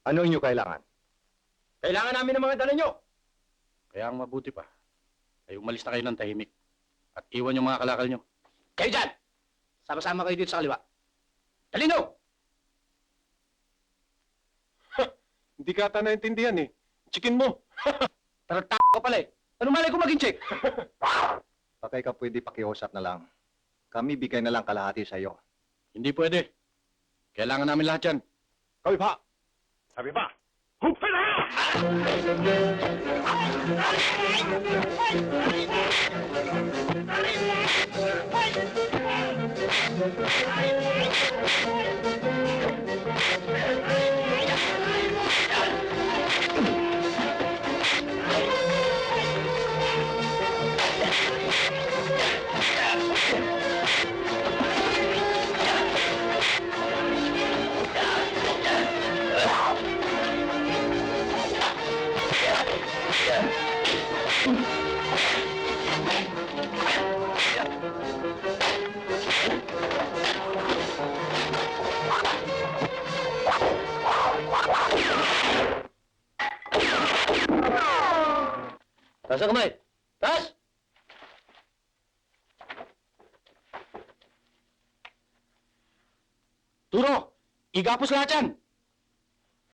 Ano inyo kailangan? Kailangan namin ng mga dala nyo. Kaya ang mabuti pa, ay umalis na kayo ng tahimik at iwan yung mga kalakal nyo. Kayo dyan! Sama-sama kayo dito sa kaliwa. Talino! Hindi ka ata naintindihan eh. Chicken mo. Tarata ka pala eh. Ano malay ko maging check? Bakit ka pwede pakiusap na lang? Kami bigay na lang kalahati sa iyo. Hindi pwede. Kailangan namin lahat yan. Kami pa! Sabi ba? Hupin na! Taas ang kamay. Taas! Turo! Igapos lahat yan!